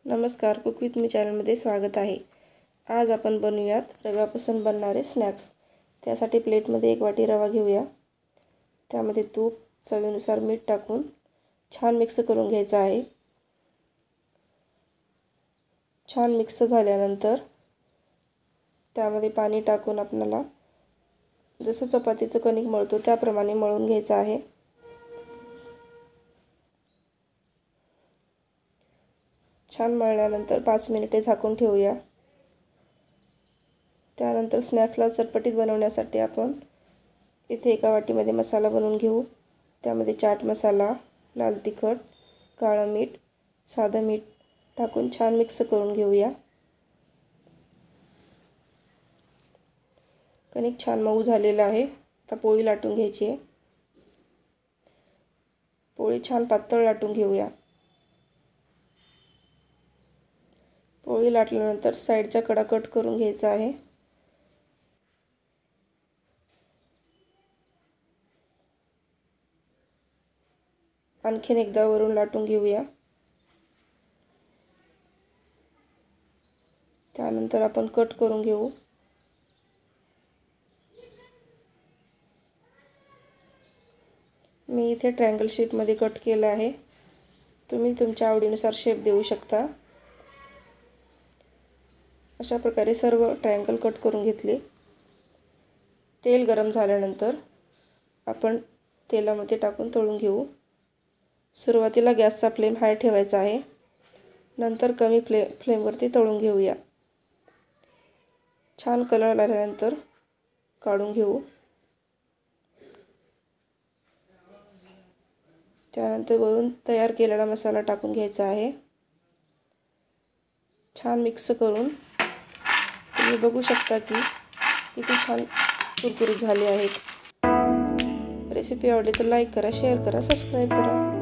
नमस्कार, cook with me चॅनलमध्ये स्वागत आहे। आज आपण बनवूयात रव्यापासून बनणारे स्नॅक्स। त्यासाठी प्लेटमध्ये 1 वाटी रवा घेऊया। त्यामध्ये तूप, चवीनुसार मीठ टाकून छान मिक्स करून घ्यायचं आहे। छान मिक्स झाल्यानंतर त्यामध्ये पाणी टाकून आपल्याला जसं चपातीचं कणिक मळतो त्याप्रमाणे मळून घ्यायचं आहे। छान मळल्यानंतर 5 मिनिटे झाकून ठेवूया। त्यानंतर स्नॅक्सला चटपटीत बनवण्यासाठी आपण इथे एका वाटीमध्ये मसाला बनवून घेऊ। त्यामध्ये चाट मसाला, लाल तिखट, काळं मीठ, साधं मीठ टाकून छान मिक्स करून घेऊया। कणिक छान मऊ झालेलं आहे। आता पोळी लाटून घ्यायची आहे। पोळी छान पातळ लाटून घेऊया। पोळी लाटल्यानंतर साईडच्या कडा कट करून घ्यायचा आहे। आणखीन एकदा वरून लाटून घेऊया। त्यानंतर आपण कट करून घेऊ। मी इथे ट्रायंगल शेपमध्ये कट केला आहे। तुम्ही तुमच्या आवडीनुसार शेप देऊ शकता। अशा प्रकारे सर्व ट्रायंगल कट करून घेतले। तेल गरम झाल्यानंतर आपण तेलामध्ये टाकून तळून घेऊ। सुरुवातीला गॅसचा फ्लेम हाय ठेवायचा आहे। नंतर कमी फ्लेमवरती तळून घेऊया। छान कलर आल्यानंतर काढून घेऊ। त्यानंतर वरून तयार केलेला मसाला टाकून घ्यायचा आहे। छान मिक्स करून तुम्ही बघू शकता की किती छान कुरकुरीत झाले आहेत। रेसिपी आवडली तर लाईक करा, शेअर करा, सबस्क्राईब करा।